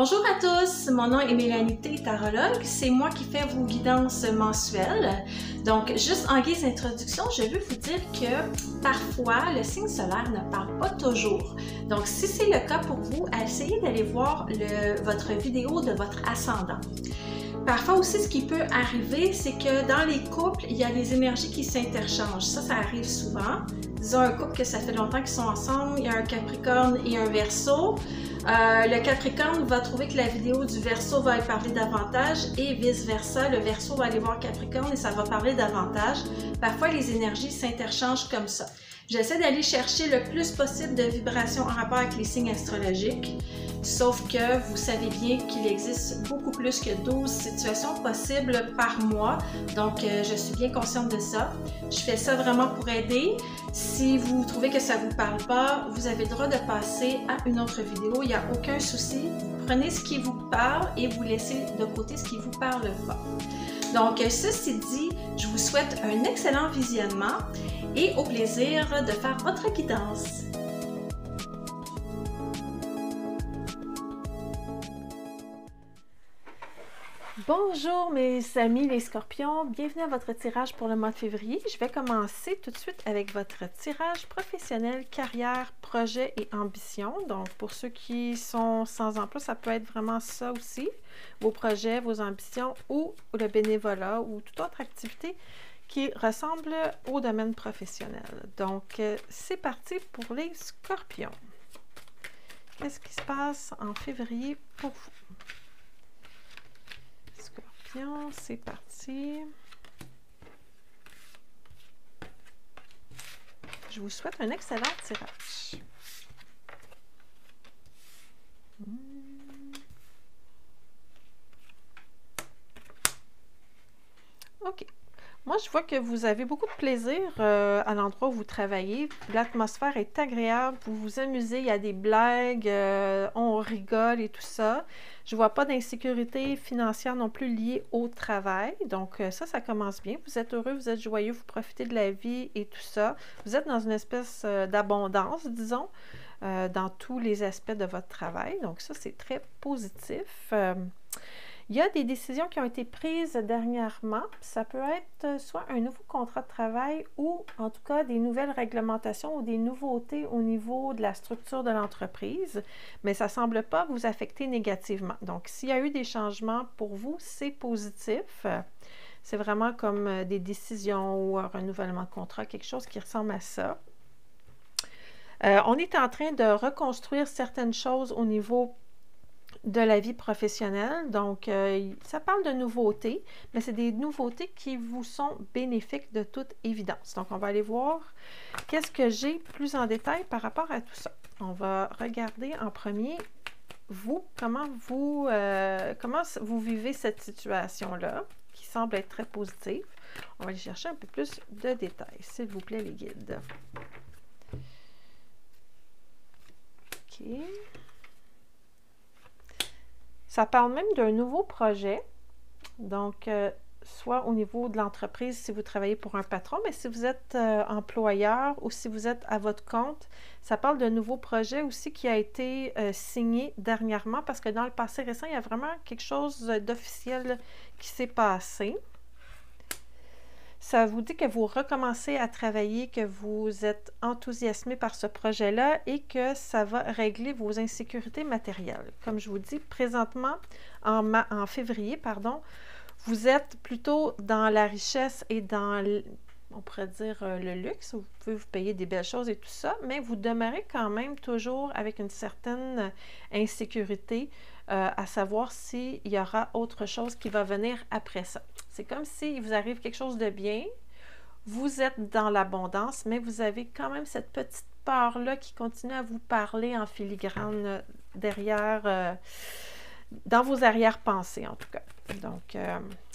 Bonjour à tous, mon nom est Mélanie T, tarologue. C'est moi qui fais vos guidances mensuelles. Donc, juste en guise d'introduction, je veux vous dire que parfois, le signe solaire ne parle pas toujours. Donc, si c'est le cas pour vous, essayez d'aller voir votre vidéo de votre ascendant. Parfois aussi, ce qui peut arriver, c'est que dans les couples, il y a des énergies qui s'interchangent. Ça arrive souvent. Disons un couple que ça fait longtemps qu'ils sont ensemble, il y a un Capricorne et un Verseau. Le Capricorne va trouver que la vidéo du Verseau va y parler davantage et vice-versa. Le Verseau va aller voir Capricorne et ça va parler davantage. Parfois, les énergies s'interchangent comme ça. J'essaie d'aller chercher le plus possible de vibrations en rapport avec les signes astrologiques. Sauf que vous savez bien qu'il existe beaucoup plus que 12 situations possibles par mois. Donc, je suis bien consciente de ça. Je fais ça vraiment pour aider. Si vous trouvez que ça ne vous parle pas, vous avez le droit de passer à une autre vidéo. Il n'y a aucun souci. Prenez ce qui vous parle et vous laissez de côté ce qui ne vous parle pas. Donc, ceci dit, je vous souhaite un excellent visionnement et au plaisir de faire votre guidance. Bonjour mes amis les scorpions, bienvenue à votre tirage pour le mois de février. Je vais commencer tout de suite avec votre tirage professionnel, carrière, projet et ambition. Donc pour ceux qui sont sans emploi, ça peut être vraiment ça aussi, vos projets, vos ambitions ou le bénévolat ou toute autre activité qui ressemble au domaine professionnel. Donc c'est parti pour les scorpions. Qu'est-ce qui se passe en février pour vous? C'est parti. Je vous souhaite un excellent tirage. OK. Moi, je vois que vous avez beaucoup de plaisir à l'endroit où vous travaillez. L'atmosphère est agréable, vous vous amusez, il y a des blagues, on rigole et tout ça. Je ne vois pas d'insécurité financière non plus liée au travail. Donc ça commence bien. Vous êtes heureux, vous êtes joyeux, vous profitez de la vie et tout ça. Vous êtes dans une espèce d'abondance, disons, dans tous les aspects de votre travail. Donc ça, c'est très positif. Il y a des décisions qui ont été prises dernièrement. Ça peut être soit un nouveau contrat de travail ou en tout cas des nouvelles réglementations ou des nouveautés au niveau de la structure de l'entreprise, mais ça ne semble pas vous affecter négativement. Donc, s'il y a eu des changements pour vous, c'est positif. C'est vraiment comme des décisions ou un renouvellement de contrat, quelque chose qui ressemble à ça. On est en train de reconstruire certaines choses au niveau de la vie professionnelle. Donc, ça parle de nouveautés, mais c'est des nouveautés qui vous sont bénéfiques de toute évidence. Donc, on va aller voir qu'est-ce que j'ai plus en détail par rapport à tout ça. On va regarder en premier, vous, comment vous vivez cette situation-là, qui semble être très positive. On va aller chercher un peu plus de détails, s'il vous plaît, les guides. OK. Ça parle même d'un nouveau projet, donc soit au niveau de l'entreprise si vous travaillez pour un patron, mais si vous êtes employeur ou si vous êtes à votre compte, ça parle d'un nouveau projet aussi qui a été signé dernièrement parce que dans le passé récent, il y a vraiment quelque chose d'officiel qui s'est passé. Ça vous dit que vous recommencez à travailler, que vous êtes enthousiasmé par ce projet-là et que ça va régler vos insécurités matérielles. Comme je vous dis, présentement, en février, pardon, vous êtes plutôt dans la richesse et dans, on pourrait dire, le luxe. Vous pouvez vous payer des belles choses et tout ça, mais vous demeurez quand même toujours avec une certaine insécurité, à savoir s'il y aura autre chose qui va venir après ça. C'est comme s'il vous arrive quelque chose de bien, vous êtes dans l'abondance, mais vous avez quand même cette petite peur-là qui continue à vous parler en filigrane derrière, dans vos arrière-pensées en tout cas. Donc,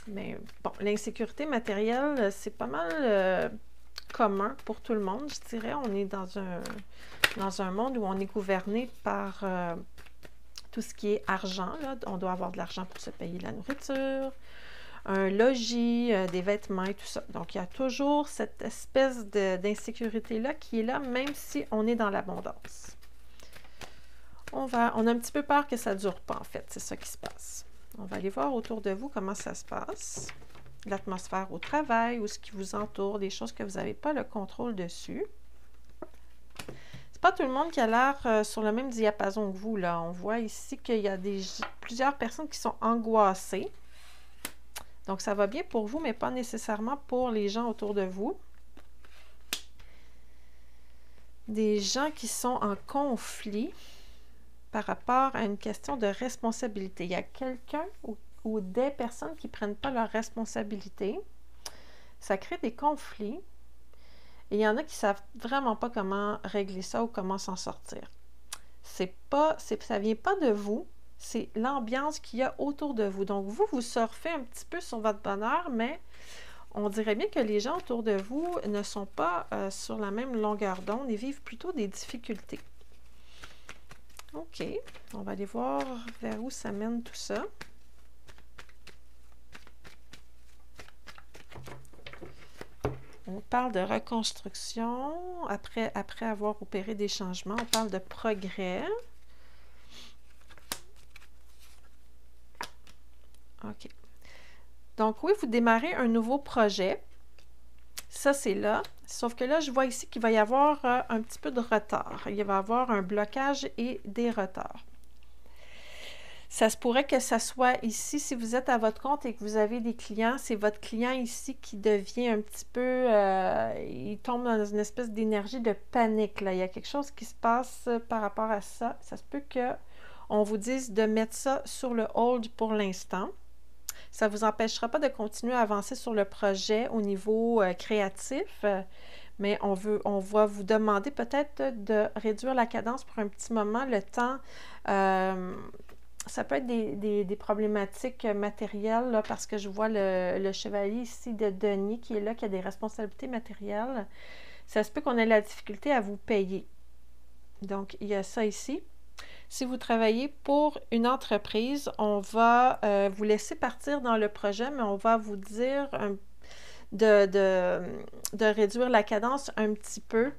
mais bon, l'insécurité matérielle, c'est pas mal commun pour tout le monde, je dirais. On est dans un monde où on est gouverné par tout ce qui est argent, là. On doit avoir de l'argent pour se payer la nourriture, un logis, des vêtements et tout ça. Donc, il y a toujours cette espèce d'insécurité-là qui est là, même si on est dans l'abondance. On a un petit peu peur que ça ne dure pas, en fait. C'est ça qui se passe. On va aller voir autour de vous comment ça se passe. L'atmosphère au travail ou ce qui vous entoure, des choses que vous n'avez pas le contrôle dessus. C'est pas tout le monde qui a l'air sur le même diapason que vous, là. On voit ici qu'il y a plusieurs personnes qui sont angoissées. Donc, ça va bien pour vous, mais pas nécessairement pour les gens autour de vous. Des gens qui sont en conflit par rapport à une question de responsabilité. Il y a quelqu'un ou des personnes qui ne prennent pas leurs responsabilités. Ça crée des conflits. Et il y en a qui ne savent vraiment pas comment régler ça ou comment s'en sortir. Ça ne vient pas de vous, c'est l'ambiance qu'il y a autour de vous. Donc, vous surfez un petit peu sur votre bonheur, mais on dirait bien que les gens autour de vous ne sont pas sur la même longueur d'onde et vivent plutôt des difficultés. OK, on va aller voir vers où ça mène tout ça. On parle de reconstruction après avoir opéré des changements. On parle de progrès. OK. Donc oui, vous démarrez un nouveau projet. Ça, c'est là. Sauf que là, je vois ici qu'il va y avoir un petit peu de retard. Il va y avoir un blocage et des retards. Ça se pourrait que ça soit ici, si vous êtes à votre compte et que vous avez des clients, c'est votre client ici qui devient un petit peu, il tombe dans une espèce d'énergie de panique, là. Il y a quelque chose qui se passe par rapport à ça. Ça se peut qu'on vous dise de mettre ça sur le hold pour l'instant. Ça ne vous empêchera pas de continuer à avancer sur le projet au niveau créatif, mais on va vous demander peut-être de réduire la cadence pour un petit moment, le temps. Ça peut être des problématiques matérielles, là, parce que je vois le chevalier ici de denier qui est là, qui a des responsabilités matérielles. Ça se peut qu'on ait la difficulté à vous payer. Donc, il y a ça ici. Si vous travaillez pour une entreprise, on va vous laiszer partir dans le projet, mais on va vous dire de réduire la cadence un petit peu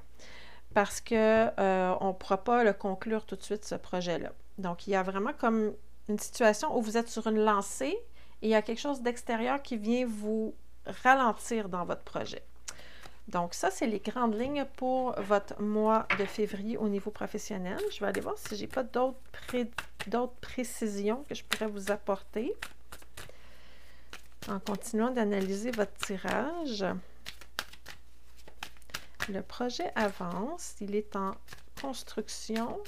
parce qu'on ne pourra pas le conclure tout de suite, ce projet-là. Donc, il y a vraiment comme une situation où vous êtes sur une lancée et il y a quelque chose d'extérieur qui vient vous ralentir dans votre projet. Donc, ça, c'est les grandes lignes pour votre mois de février au niveau professionnel. Je vais aller voir si je n'ai pas d'autres précisions que je pourrais vous apporter en continuant d'analyser votre tirage. Le projet avance, il est en construction,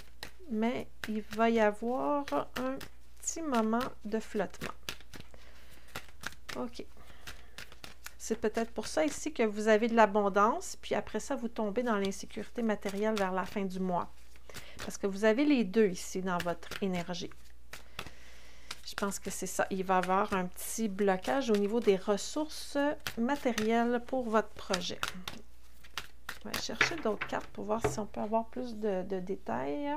mais il va y avoir un petit moment de flottement. OK. C'est peut-être pour ça ici que vous avez de l'abondance, puis après ça, vous tombez dans l'insécurité matérielle vers la fin du mois. Parce que vous avez les deux ici dans votre énergie. Je pense que c'est ça. Il va y avoir un petit blocage au niveau des ressources matérielles pour votre projet. Je vais chercher d'autres cartes pour voir si on peut avoir plus de détails.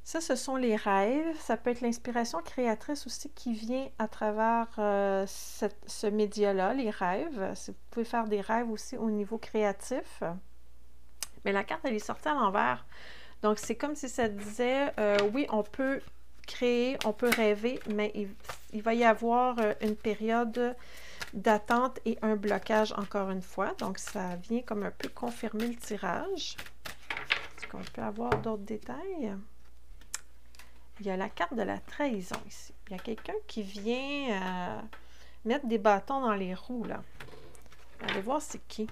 Ça, ce sont les rêves. Ça peut être l'inspiration créatrice aussi qui vient à travers ce média-là, les rêves. Vous pouvez faire des rêves aussi au niveau créatif. Mais la carte, elle est sortie à l'envers. Donc, c'est comme si ça disait, oui, on peut créer, on peut rêver, mais il va y avoir une période d'attente et un blocage encore une fois. Donc, ça vient comme un peu confirmer le tirage. Est-ce qu'on peut avoir d'autres détails? Il y a la carte de la trahison ici. Il y a quelqu'un qui vient mettre des bâtons dans les roues, là. Allez voir c'est qui.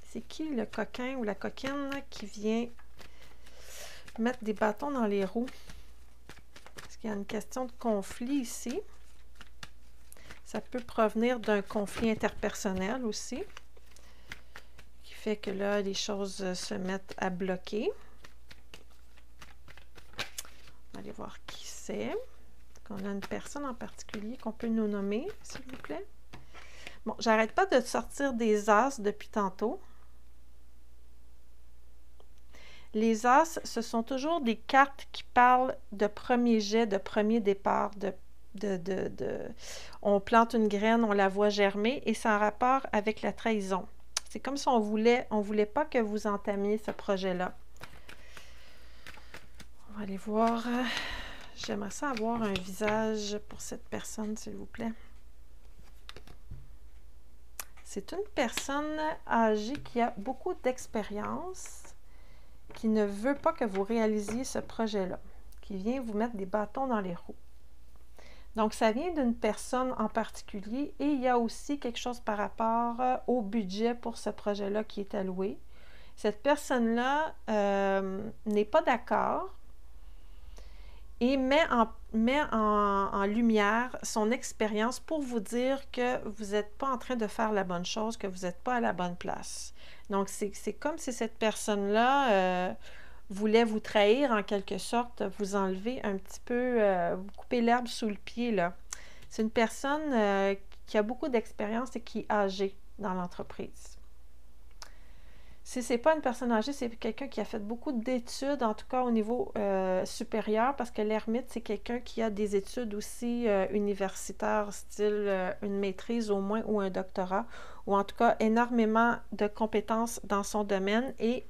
C'est qui le coquin ou la coquine qui vient mettre des bâtons dans les roues? Est-ce qu'il y a une question de conflit ici? Ça peut provenir d'un conflit interpersonnel aussi, qui fait que là, les choses se mettent à bloquer. On va aller voir qui c'est. On a une personne en particulier qu'on peut nous nommer, s'il vous plaît. Bon, j'arrête pas de sortir des as depuis tantôt. Les as, ce sont toujours des cartes qui parlent de premier jet, de premier départ, on plante une graine, on la voit germer et c'est en rapport avec la trahison. C'est comme si on voulait pas que vous entamiez ce projet-là. On va aller voir. J'aimerais ça avoir un visage pour cette personne, s'il vous plaît. C'est une personne âgée qui a beaucoup d'expérience, qui ne veut pas que vous réalisiez ce projet-là, qui vient vous mettre des bâtons dans les roues. Donc, ça vient d'une personne en particulier et il y a aussi quelque chose par rapport au budget pour ce projet-là qui est alloué. Cette personne-là n'est pas d'accord et met en lumière son expérience pour vous dire que vous n'êtes pas en train de faire la bonne chose, que vous n'êtes pas à la bonne place. Donc, c'est comme si cette personne-là voulait vous trahir en quelque sorte, vous enlever un petit peu, vous couper l'herbe sous le pied, là. C'est une personne qui a beaucoup d'expérience et qui est âgée dans l'entreprise. Si ce n'est pas une personne âgée, c'est quelqu'un qui a fait beaucoup d'études, en tout cas au niveau supérieur, parce que l'ermite, c'est quelqu'un qui a des études aussi universitaires, style une maîtrise au moins ou un doctorat, ou en tout cas énormément de compétences dans son domaine. Et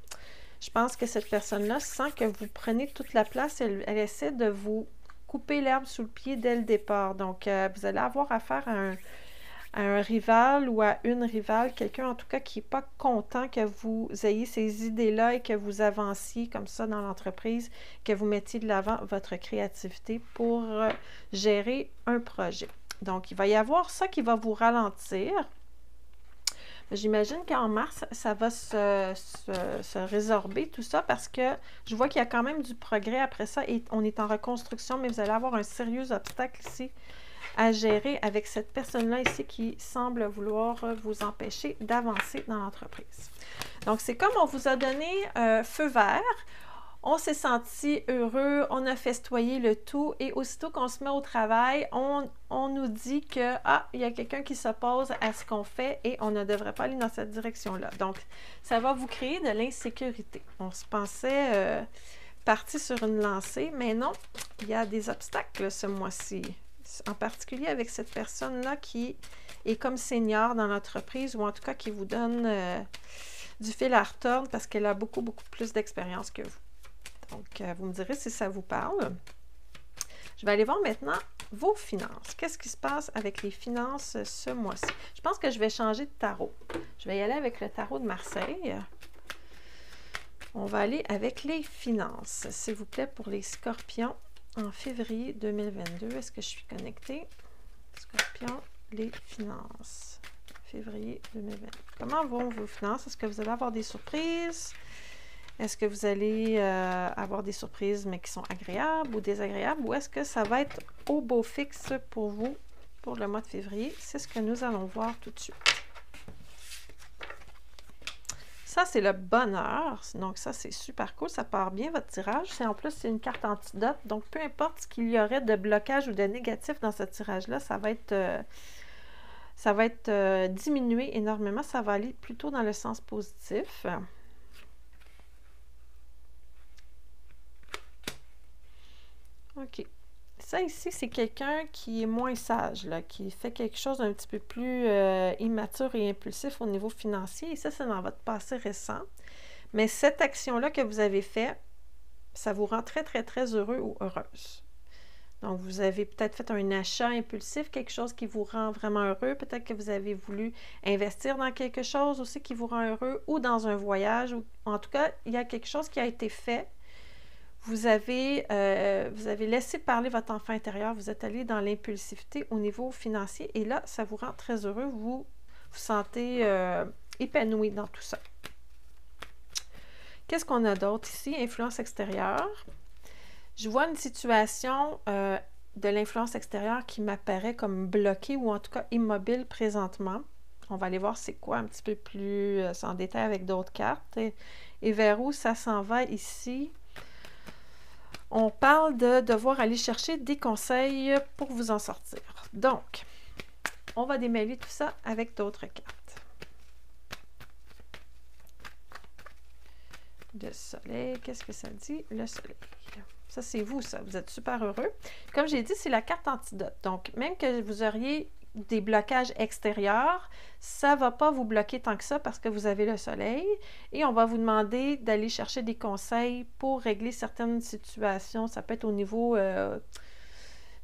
je pense que cette personne-là sent que vous prenez toute la place, elle essaie de vous couper l'herbe sous le pied dès le départ. Donc, vous allez avoir affaire à un rival ou à une rivale, quelqu'un en tout cas qui n'est pas content que vous ayez ces idées-là et que vous avanciez comme ça dans l'entreprise, que vous mettiez de l'avant votre créativité pour gérer un projet. Donc, il va y avoir ça qui va vous ralentir. J'imagine qu'en mars, ça va se résorber tout ça parce que je vois qu'il y a quand même du progrès après ça et on est en reconstruction, mais vous allez avoir un sérieux obstacle ici à gérer avec cette personne-là ici qui semble vouloir vous empêcher d'avancer dans l'entreprise. Donc, c'est comme on vous a donné feu vert, on s'est senti heureux, on a festoyé le tout et aussitôt qu'on se met au travail, on nous dit que il y a quelqu'un qui s'oppose à ce qu'on fait et on ne devrait pas aller dans cette direction-là. Donc, ça va vous créer de l'insécurité. On se pensait parti sur une lancée, mais non, il y a des obstacles ce mois-ci. En particulier avec cette personne-là qui est comme senior dans l'entreprise ou en tout cas qui vous donne du fil à retordre parce qu'elle a beaucoup, beaucoup plus d'expérience que vous. Donc, vous me direz si ça vous parle. Je vais aller voir maintenant vos finances. Qu'est-ce qui se passe avec les finances ce mois-ci? Je pense que je vais changer de tarot. Je vais y aller avec le tarot de Marseille. On va aller avec les finances, s'il vous plaît, pour les scorpions. En février 2022, est-ce que je suis connectée? Scorpion, les finances. Février 2022. Comment vont vos finances? Est-ce que vous allez avoir des surprises? Est-ce que vous allez avoir des surprises, mais qui sont agréables ou désagréables? Ou est-ce que ça va être au beau fixe pour vous pour le mois de février? C'est ce que nous allons voir tout de suite. Ça, c'est le bonheur. Donc, ça, c'est super cool. Ça part bien, votre tirage. En plus, c'est une carte antidote. Donc, peu importe ce qu'il y aurait de blocage ou de négatif dans ce tirage-là, ça va être diminué énormément. Ça va aller plutôt dans le sens positif. OK. Ça ici, c'est quelqu'un qui est moins sage, là, qui fait quelque chose d'un petit peu plus immature et impulsif au niveau financier. Et ça, c'est dans votre passé récent. Mais cette action-là que vous avez faite, ça vous rend très, très, très heureux ou heureuse. Donc, vous avez peut-être fait un achat impulsif, quelque chose qui vous rend vraiment heureux. Peut-être que vous avez voulu investir dans quelque chose aussi qui vous rend heureux ou dans un voyage. Ou, en tout cas, il y a quelque chose qui a été fait. Vous avez laissé parler votre enfant intérieur, vous êtes allé dans l'impulsivité au niveau financier et là, ça vous rend très heureux, vous vous sentez épanoui dans tout ça. Qu'est-ce qu'on a d'autre ici? Influence extérieure. Je vois une situation de l'influence extérieure qui m'apparaît comme bloquée ou en tout cas immobile présentement. On va aller voir c'est quoi un petit peu plus en détail avec d'autres cartes et vers où ça s'en va ici. On parle de devoir aller chercher des conseils pour vous en sortir. Donc, on va démêler tout ça avec d'autres cartes. Le soleil, qu'est-ce que ça dit? Le soleil. Ça, c'est vous, ça. Vous êtes super heureux. Comme j'ai dit, c'est la carte antidote. Donc, même que vous auriez des blocages extérieurs, ça ne va pas vous bloquer tant que ça parce que vous avez le soleil et on va vous demander d'aller chercher des conseils pour régler certaines situations. Ça peut être au niveau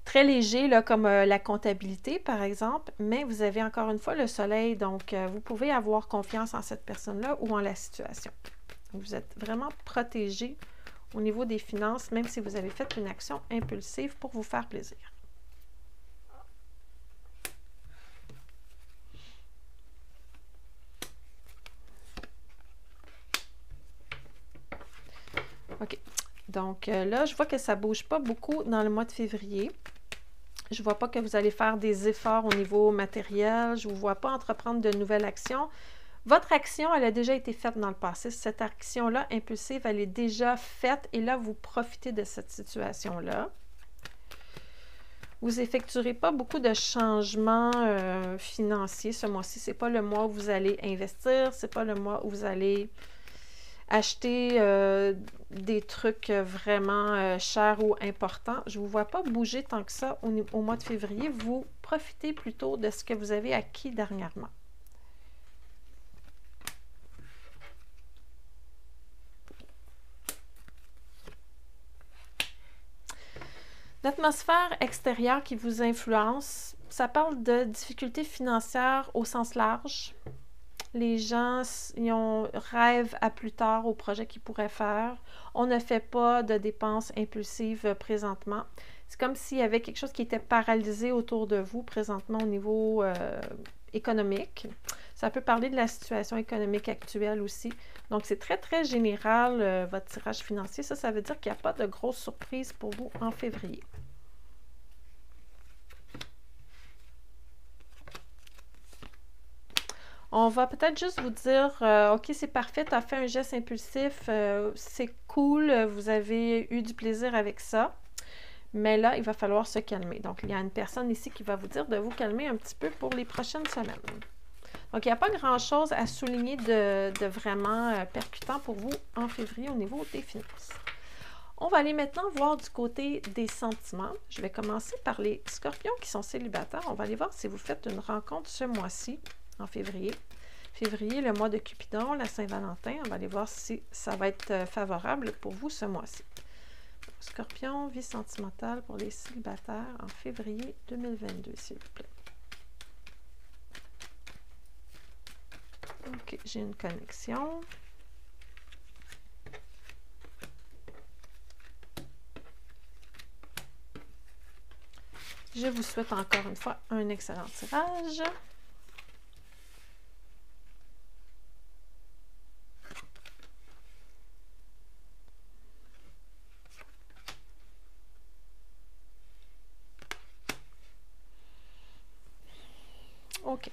très léger, là, comme la comptabilité, par exemple, mais vous avez encore une fois le soleil, donc vous pouvez avoir confiance en cette personne-là ou en la situation. Vous êtes vraiment protégé au niveau des finances, même si vous avez fait une action impulsive pour vous faire plaisir. OK. Donc là, je vois que ça ne bouge pas beaucoup dans le mois de février. Je ne vois pas que vous allez faire des efforts au niveau matériel. Je ne vous vois pas entreprendre de nouvelles actions. Votre action, elle a déjà été faite dans le passé. Cette action-là, impulsive, elle est déjà faite et là, vous profitez de cette situation-là. Vous n'effectuerez pas beaucoup de changements financiers ce mois-ci. Ce n'est pas le mois où vous allez investir. Ce n'est pas le mois où vous allez acheter des trucs vraiment chers ou importants. Je ne vous vois pas bouger tant que ça au mois de février. Vous profitez plutôt de ce que vous avez acquis dernièrement. L'atmosphère extérieure qui vous influence, ça parle de difficultés financières au sens large. Les gens rêvent à plus tard au projet qu'ils pourraient faire. On ne fait pas de dépenses impulsives présentement. C'est comme s'il y avait quelque chose qui était paralysé autour de vous présentement au niveau économique. Ça peut parler de la situation économique actuelle aussi. Donc, c'est très, très général, votre tirage financier. Ça veut dire qu'il n'y a pas de grosses surprises pour vous en février. On va peut-être juste vous dire, OK, c'est parfait, tu as fait un geste impulsif, c'est cool, vous avez eu du plaisir avec ça. Mais là, il va falloir se calmer. Donc, il y a une personne ici qui va vous dire de vous calmer un petit peu pour les prochaines semaines. Donc, il n'y a pas grand-chose à souligner de vraiment percutant pour vous en février au niveau des finances. On va aller maintenant voir du côté des sentiments. Je vais commencer par les scorpions qui sont célibataires. On va aller voir si vous faites une rencontre ce mois-ci, en février. Février, le mois de Cupidon, la Saint-Valentin. On va aller voir si ça va être favorable pour vous ce mois-ci. Scorpion, vie sentimentale pour les célibataires en février 2022, s'il vous plaît. OK, j'ai une connexion. Je vous souhaite encore une fois un excellent tirage. OK.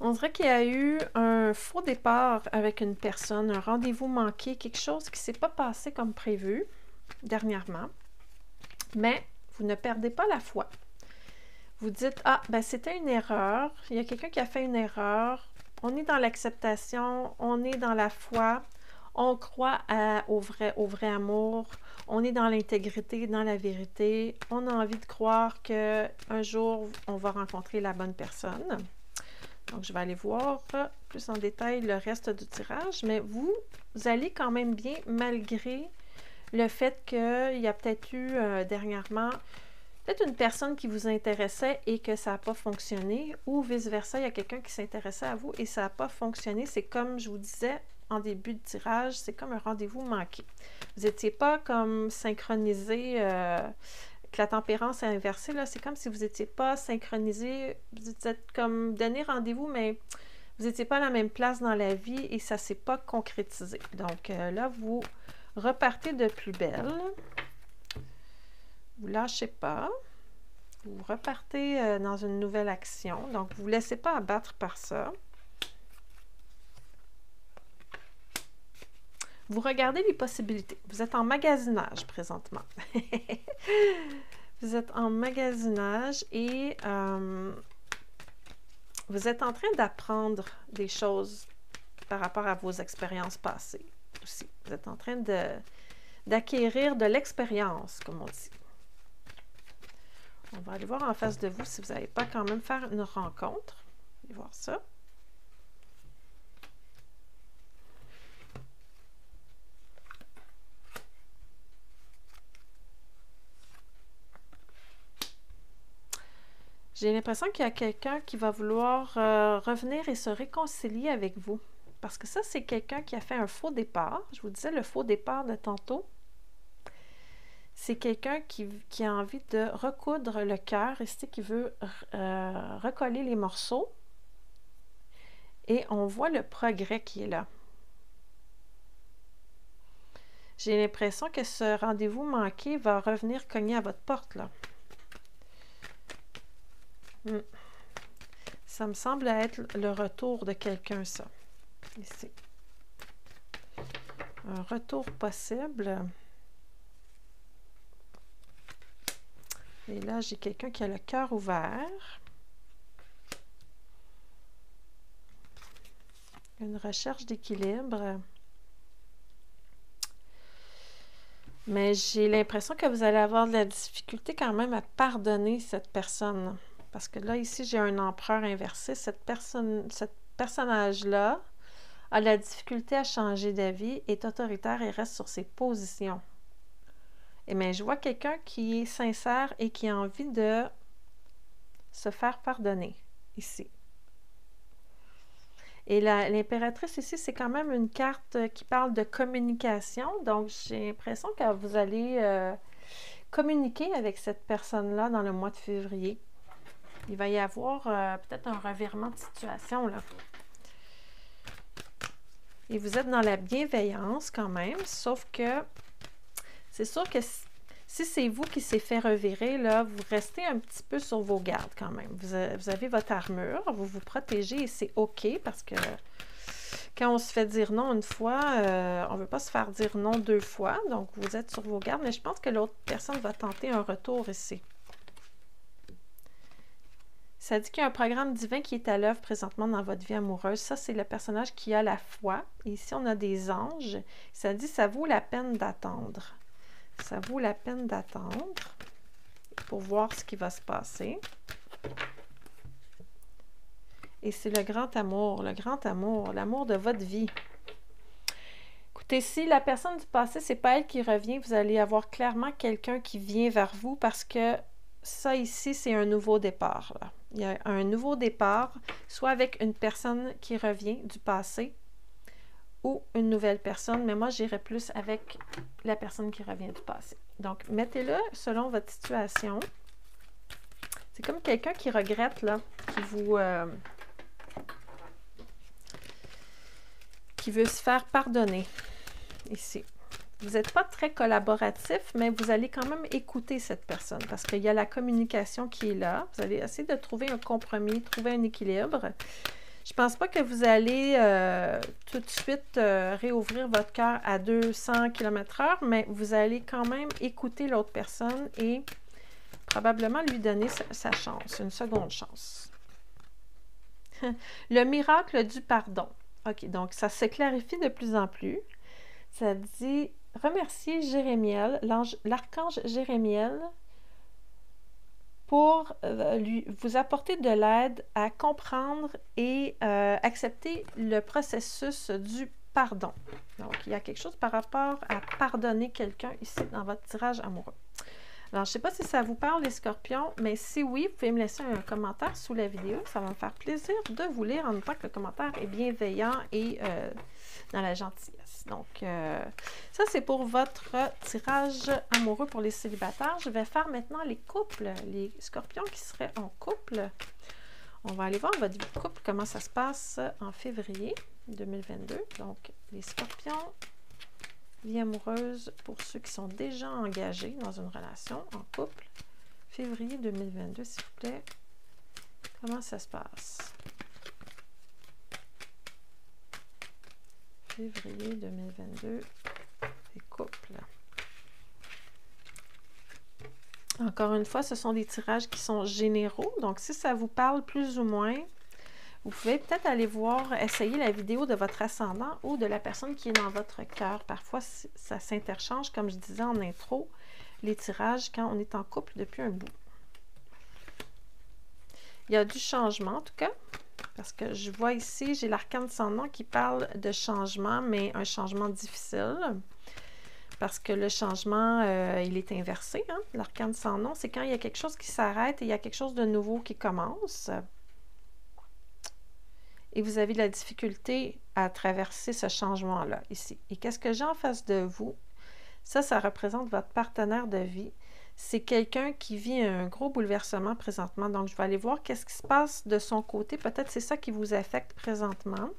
On dirait qu'il y a eu un faux départ avec une personne, un rendez-vous manqué, quelque chose qui ne s'est pas passé comme prévu dernièrement. Mais vous ne perdez pas la foi. Vous dites, ah, ben c'était une erreur, il y a quelqu'un qui a fait une erreur, on est dans l'acceptation, on est dans la foi, on croit au vrai amour, on est dans l'intégrité, dans la vérité, on a envie de croire qu'un jour, on va rencontrer la bonne personne. Donc, je vais aller voir plus en détail le reste du tirage, mais vous allez quand même bien malgré le fait qu'il y a peut-être eu dernièrement peut-être une personne qui vous intéressait et que ça n'a pas fonctionné, ou vice-versa, il y a quelqu'un qui s'intéressait à vous et ça n'a pas fonctionné. C'est comme je vous disais en début de tirage, c'est comme un rendez-vous manqué. Vous n'étiez pas comme synchronisé, que la tempérance est inversée, là, c'est comme si vous n'étiez pas synchronisé, vous êtes comme donné rendez-vous, mais vous n'étiez pas à la même place dans la vie et ça ne s'est pas concrétisé. Donc là, vous repartez de plus belle. Vous ne lâchez pas. Vous repartez dans une nouvelle action. Donc, vous ne vous laissez pas abattre par ça. Vous regardez les possibilités. Vous êtes en magasinage présentement. Vous êtes en magasinage et vous êtes en train d'apprendre des choses par rapport à vos expériences passées aussi. Vous êtes en train d'acquérir de l'expérience, comme on dit. On va aller voir en face de vous si vous n'allez pas quand même faire une rencontre. Allez voir ça. J'ai l'impression qu'il y a quelqu'un qui va vouloir revenir et se réconcilier avec vous. Parce que ça, c'est quelqu'un qui a fait un faux départ. Je vous disais le faux départ de tantôt. C'est quelqu'un qui a envie de recoudre le cœur, ici, qui veut recoller les morceaux. Et on voit le progrès qui est là. J'ai l'impression que ce rendez-vous manqué va revenir cogner à votre porte, là. Ça me semble être le retour de quelqu'un, ça. Ici. Un retour possible. Et là, j'ai quelqu'un qui a le cœur ouvert. Une recherche d'équilibre. Mais j'ai l'impression que vous allez avoir de la difficulté quand même à pardonner cette personne. Parce que là, ici, j'ai un empereur inversé. Ce personnage-là a la difficulté à changer d'avis, est autoritaire et reste sur ses positions. Et bien, je vois quelqu'un qui est sincère et qui a envie de se faire pardonner, ici. Et l'impératrice ici, c'est quand même une carte qui parle de communication. Donc, j'ai l'impression que vous allez communiquer avec cette personne-là dans le mois de février. Il va y avoir peut-être un revirement de situation, là. Et vous êtes dans la bienveillance quand même, sauf que c'est sûr que si c'est vous qui s'est fait revirer, là, vous restez un petit peu sur vos gardes quand même. Vous avez votre armure, vous vous protégez et c'est OK parce que quand on se fait dire non une fois, on ne veut pas se faire dire non deux fois. Donc, vous êtes sur vos gardes, mais je pense que l'autre personne va tenter un retour ici. Ça dit qu'il y a un programme divin qui est à l'œuvre présentement dans votre vie amoureuse. Ça, c'est le personnage qui a la foi. Et ici, on a des anges. Ça dit, ça vaut la peine d'attendre. Ça vaut la peine d'attendre pour voir ce qui va se passer. Et c'est le grand amour, l'amour de votre vie. Écoutez, si la personne du passé, c'est pas elle qui revient, vous allez avoir clairement quelqu'un qui vient vers vous parce que ça ici, c'est un nouveau départ, là. Il y a un nouveau départ, soit avec une personne qui revient du passé ou une nouvelle personne, mais moi, j'irais plus avec la personne qui revient du passé. Donc, mettez-le selon votre situation. C'est comme quelqu'un qui regrette, là, qui veut se faire pardonner, ici. Vous n'êtes pas très collaboratif, mais vous allez quand même écouter cette personne parce qu'il y a la communication qui est là. Vous allez essayer de trouver un compromis, trouver un équilibre. Je ne pense pas que vous allez tout de suite réouvrir votre cœur à 200 km/h, mais vous allez quand même écouter l'autre personne et probablement lui donner sa chance, une seconde chance. Le miracle du pardon. OK, donc ça se clarifie de plus en plus. Ça dit... Remerciez Jérémiel, l'archange Jérémiel, pour vous apporter de l'aide à comprendre et accepter le processus du pardon. Donc, il y a quelque chose par rapport à pardonner quelqu'un ici dans votre tirage amoureux. Alors, je ne sais pas si ça vous parle, les scorpions, mais si oui, vous pouvez me laisser un commentaire sous la vidéo. Ça va me faire plaisir de vous lire en même temps que le commentaire est bienveillant et dans la gentillesse. Donc, ça, c'est pour votre tirage amoureux pour les célibataires. Je vais faire maintenant les couples, les scorpions qui seraient en couple. On va aller voir votre vie de couple, comment ça se passe en février 2022. Donc, les scorpions, vie amoureuse pour ceux qui sont déjà engagés dans une relation en couple. Février 2022, s'il vous plaît. Comment ça se passe? Février 2022, les couples. Encore une fois, ce sont des tirages qui sont généraux. Donc, si ça vous parle plus ou moins, Vous pouvez peut-être aller voir, essayer la vidéo de votre ascendant ou de la personne qui est dans votre cœur. Parfois, ça s'interchange, comme je disais en intro, les tirages quand on est en couple depuis un bout. Il y a du changement, en tout cas, parce que je vois ici, j'ai l'arcane sans nom qui parle de changement, mais un changement difficile. Parce que le changement, il est inversé. Hein? L'arcane sans nom, c'est quand il y a quelque chose qui s'arrête et il y a quelque chose de nouveau qui commence. Et vous avez de la difficulté à traverser ce changement-là, ici. Et qu'est-ce que j'ai en face de vous? Ça représente votre partenaire de vie. C'est quelqu'un qui vit un gros bouleversement présentement. Donc, je vais aller voir qu'est-ce qui se passe de son côté. Peut-être c'est ça qui vous affecte présentement.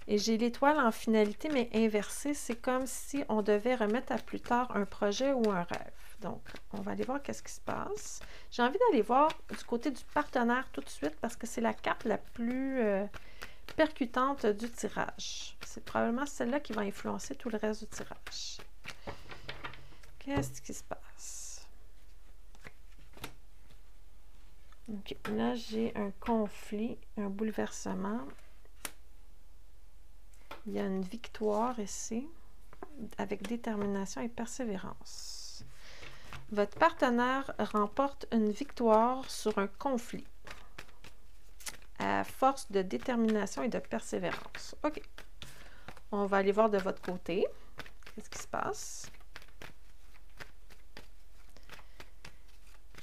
Et j'ai l'étoile en finalité, mais inversée. C'est comme si on devait remettre à plus tard un projet ou un rêve. Donc, on va aller voir qu'est-ce qui se passe. J'ai envie d'aller voir du côté du partenaire tout de suite parce que c'est la carte la plus percutante du tirage. C'est probablement celle-là qui va influencer tout le reste du tirage. Qu'est-ce qui se passe? OK, là, j'ai un conflit, un bouleversement. Il y a une victoire ici, avec détermination et persévérance. Votre partenaire remporte une victoire sur un conflit à force de détermination et de persévérance. OK. On va aller voir de votre côté. Qu'est-ce qui se passe?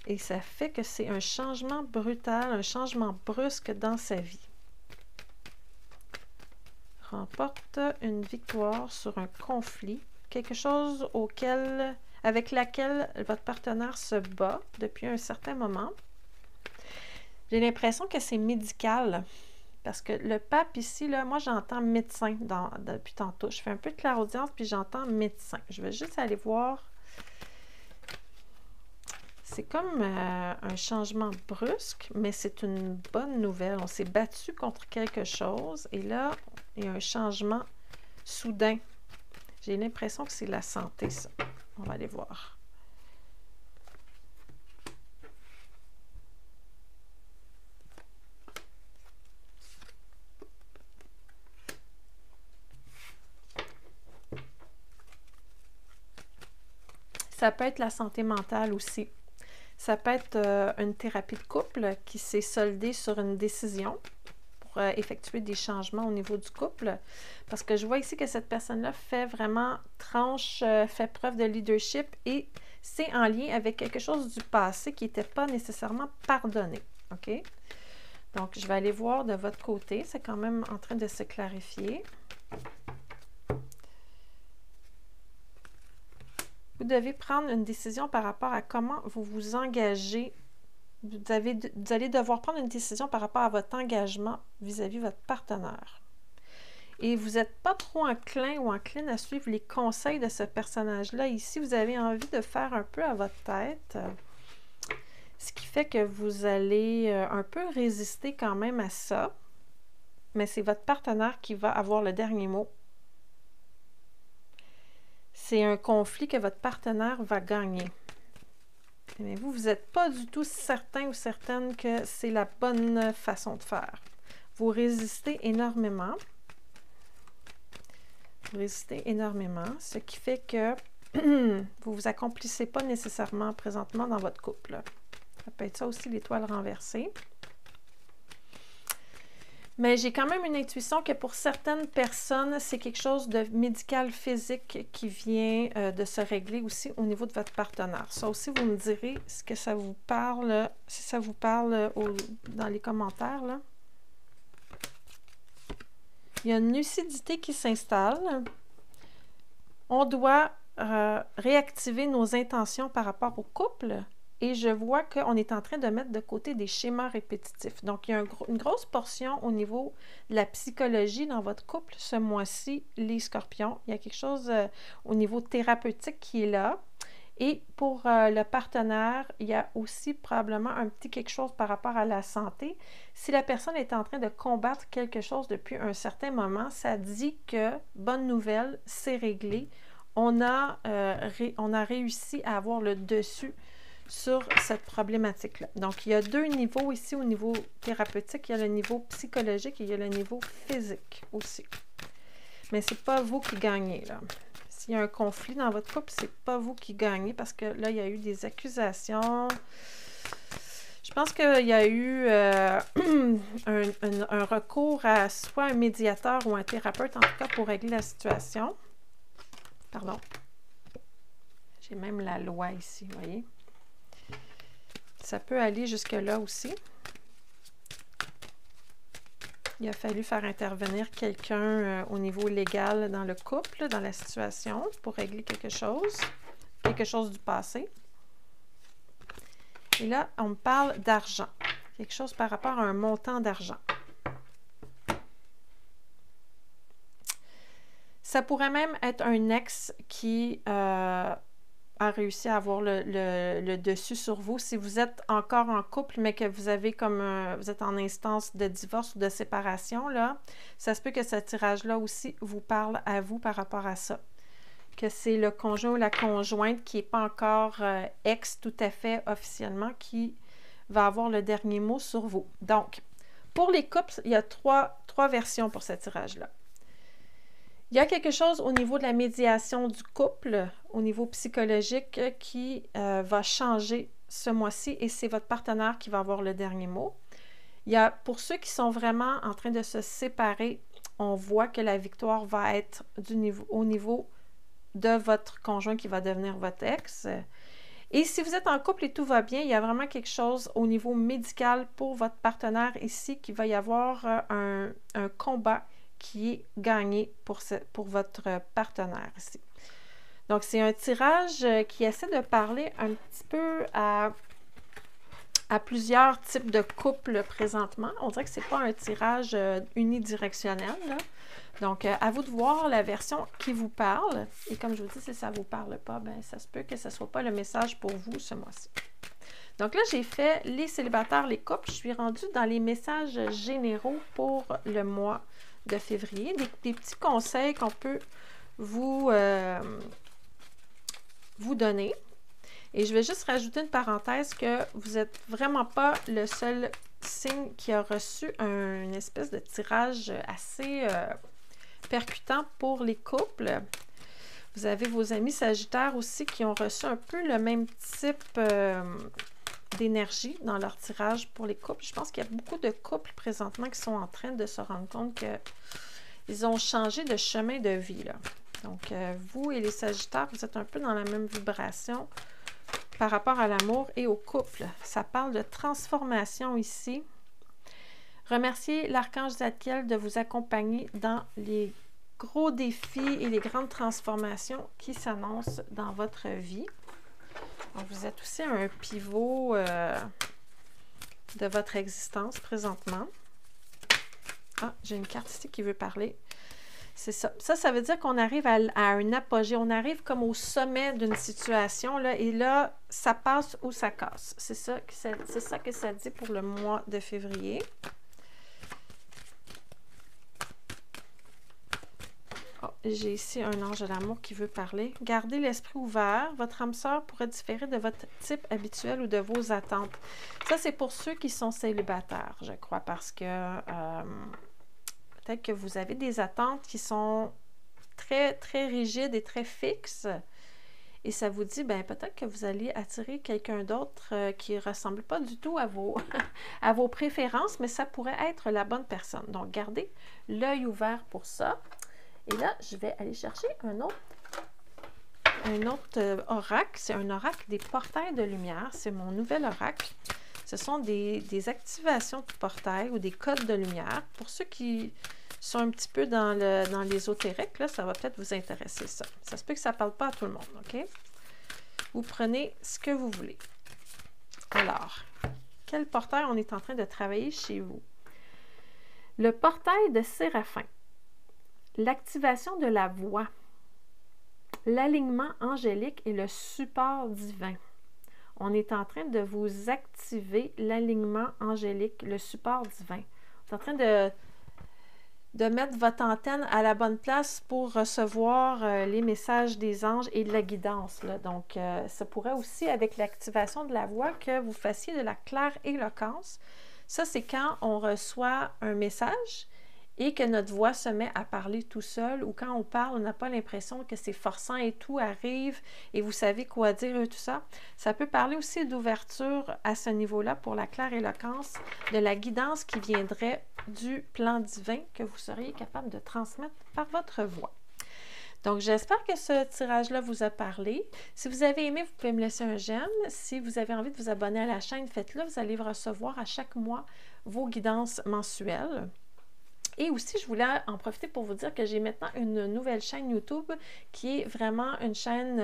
Et ça fait que c'est un changement brutal, un changement brusque dans sa vie. Remporte une victoire sur un conflit, quelque chose avec laquelle votre partenaire se bat depuis un certain moment. J'ai l'impression que c'est médical, parce que le pape ici, là, moi j'entends médecin depuis tantôt. Je fais un peu de clairaudience, puis j'entends médecin. Je vais juste aller voir. C'est comme un changement brusque, mais c'est une bonne nouvelle. On s'est battu contre quelque chose, et là, il y a un changement soudain. J'ai l'impression que c'est la santé, ça. On va aller voir. Ça peut être la santé mentale aussi. Ça peut être une thérapie de couple qui s'est soldée sur une décision pour effectuer des changements au niveau du couple. Parce que je vois ici que cette personne-là fait vraiment fait preuve de leadership et c'est en lien avec quelque chose du passé qui n'était pas nécessairement pardonné. OK? Donc, je vais aller voir de votre côté. C'est quand même en train de se clarifier. Vous devez prendre une décision par rapport à comment vous vous engagez. Vous allez devoir prendre une décision par rapport à votre engagement vis-à-vis de votre partenaire. Et vous n'êtes pas trop enclin ou encline à suivre les conseils de ce personnage-là. Ici, vous avez envie de faire un peu à votre tête. Ce qui fait que vous allez un peu résister quand même à ça. Mais c'est votre partenaire qui va avoir le dernier mot. C'est un conflit que votre partenaire va gagner. Mais vous n'êtes pas du tout certain ou certaine que c'est la bonne façon de faire. Vous résistez énormément. Vous résistez énormément, ce qui fait que vous ne vous accomplissez pas nécessairement présentement dans votre couple. Ça peut être ça aussi, l'étoile renversée. Mais j'ai quand même une intuition que pour certaines personnes, c'est quelque chose de médical physique qui vient de se régler aussi au niveau de votre partenaire. Ça aussi, vous me direz ce que ça vous parle, si ça vous parle dans les commentaires, là. Il y a une lucidité qui s'installe. On doit réactiver nos intentions par rapport au couple. Et je vois qu'on est en train de mettre de côté des schémas répétitifs. Donc, il y a une grosse portion au niveau de la psychologie dans votre couple ce mois-ci, les scorpions. Il y a quelque chose au niveau thérapeutique qui est là. Et pour le partenaire, il y a aussi probablement un petit quelque chose par rapport à la santé. Si la personne est en train de combattre quelque chose depuis un certain moment, ça dit que, bonne nouvelle, c'est réglé. On a réussi à avoir le dessus sur cette problématique-là. Donc, il y a deux niveaux ici au niveau thérapeutique. Il y a le niveau psychologique et il y a le niveau physique aussi. Mais ce n'est pas vous qui gagnez, là. S'il y a un conflit dans votre couple, ce n'est pas vous qui gagnez parce que là, il y a eu des accusations. Je pense qu'il y a eu un recours à soit un médiateur ou un thérapeute, en tout cas, pour régler la situation. Pardon. J'ai même la loi ici, vous voyez. Ça peut aller jusque-là aussi. Il a fallu faire intervenir quelqu'un au niveau légal dans le couple, dans la situation, pour régler quelque chose du passé. Et là, on me parle d'argent. Quelque chose par rapport à un montant d'argent. Ça pourrait même être un ex qui a réussi à avoir le dessus sur vous. Si vous êtes encore en couple, mais que vous avez vous êtes en instance de divorce ou de séparation, là, ça se peut que ce tirage-là aussi vous parle à vous par rapport à ça. Que c'est le conjoint ou la conjointe qui n'est pas encore ex tout à fait officiellement qui va avoir le dernier mot sur vous. Donc, pour les couples, il y a trois versions pour ce tirage-là. Il y a quelque chose au niveau de la médiation du couple, au niveau psychologique, qui va changer ce mois-ci et c'est votre partenaire qui va avoir le dernier mot. Il y a, pour ceux qui sont vraiment en train de se séparer, on voit que la victoire va être au niveau de votre conjoint qui va devenir votre ex. Et si vous êtes en couple et tout va bien, il y a vraiment quelque chose au niveau médical pour votre partenaire ici, qu'il va y avoir un combat qui est gagné pour votre partenaire ici. Donc, c'est un tirage qui essaie de parler un petit peu à plusieurs types de couples présentement. On dirait que ce n'est pas un tirage unidirectionnel, là. Donc, à vous de voir la version qui vous parle. Et comme je vous dis, si ça ne vous parle pas, bien, ça se peut que ce ne soit pas le message pour vous ce mois-ci. Donc là, j'ai fait les célibataires, les couples. Je suis rendue dans les messages généraux pour le mois de février. Des petits conseils qu'on peut vous donner. Et je vais juste rajouter une parenthèse que vous n'êtes vraiment pas le seul signe qui a reçu une espèce de tirage assez percutant pour les couples. Vous avez vos amis Sagittaires aussi qui ont reçu un peu le même type d'énergie dans leur tirage pour les couples. Je pense qu'il y a beaucoup de couples présentement qui sont en train de se rendre compte qu'ils ont changé de chemin de vie, là. Donc, vous et les Sagittaires, vous êtes un peu dans la même vibration par rapport à l'amour et au couple. Ça parle de transformation ici. Remerciez l'archange Zadkiel de vous accompagner dans les gros défis et les grandes transformations qui s'annoncent dans votre vie. Donc, vous êtes aussi un pivot de votre existence présentement. Ah, j'ai une carte ici qui veut parler. C'est ça. Ça veut dire qu'on arrive à un apogée. On arrive comme au sommet d'une situation, là, et là, ça passe ou ça casse. C'est ça que ça dit pour le mois de février. Oh, j'ai ici un ange de l'amour qui veut parler. Gardez l'esprit ouvert. Votre âme sœur pourrait différer de votre type habituel ou de vos attentes. Ça, c'est pour ceux qui sont célibataires, je crois, parce que peut-être que vous avez des attentes qui sont très, très rigides et très fixes. Et ça vous dit, ben peut-être que vous allez attirer quelqu'un d'autre qui ne ressemble pas du tout à vos préférences, mais ça pourrait être la bonne personne. Donc, gardez l'œil ouvert pour ça. Et là, je vais aller chercher un autre oracle. C'est un oracle des portails de lumière. C'est mon nouvel oracle. Ce sont des activations de portails ou des codes de lumière. Pour ceux qui sont un petit peu dans l'ésotérique, là, ça va peut-être vous intéresser, ça. Ça se peut que ça ne parle pas à tout le monde, OK? Vous prenez ce que vous voulez. Alors, quel portail on est en train de travailler chez vous? Le portail de Séraphin. L'activation de la voix, l'alignement angélique et le support divin. On est en train de vous activer l'alignement angélique, le support divin. On est en train de mettre votre antenne à la bonne place pour recevoir les messages des anges et de la guidance, là. Donc, ça pourrait aussi, avec l'activation de la voix, que vous fassiez de la claire-éloquence. Ça, c'est quand on reçoit un message et que notre voix se met à parler tout seul, ou quand on parle, on n'a pas l'impression que c'est forçant et tout arrive et vous savez quoi dire et tout ça. Ça peut parler aussi d'ouverture à ce niveau-là pour la claire-éloquence, de la guidance qui viendrait du plan divin que vous seriez capable de transmettre par votre voix. Donc, j'espère que ce tirage-là vous a parlé. Si vous avez aimé, vous pouvez me laisser un j'aime. Si vous avez envie de vous abonner à la chaîne, faites-le. Vous allez recevoir à chaque mois vos guidances mensuelles. Et aussi, je voulais en profiter pour vous dire que j'ai maintenant une nouvelle chaîne YouTube qui est vraiment une chaîne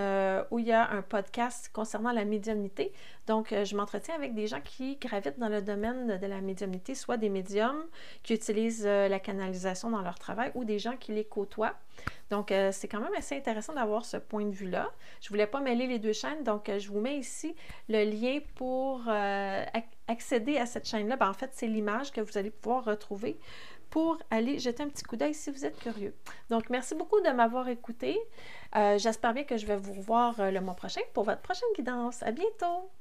où il y a un podcast concernant la médiumnité. Donc, je m'entretiens avec des gens qui gravitent dans le domaine de la médiumnité, soit des médiums qui utilisent la canalisation dans leur travail ou des gens qui les côtoient. Donc, c'est quand même assez intéressant d'avoir ce point de vue-là. Je ne voulais pas mêler les deux chaînes, donc je vous mets ici le lien pour accéder à cette chaîne-là. En fait, c'est l'image que vous allez pouvoir retrouver pour aller jeter un petit coup d'œil si vous êtes curieux. Donc, merci beaucoup de m'avoir écouté. J'espère bien que je vais vous revoir le mois prochain pour votre prochaine guidance. À bientôt!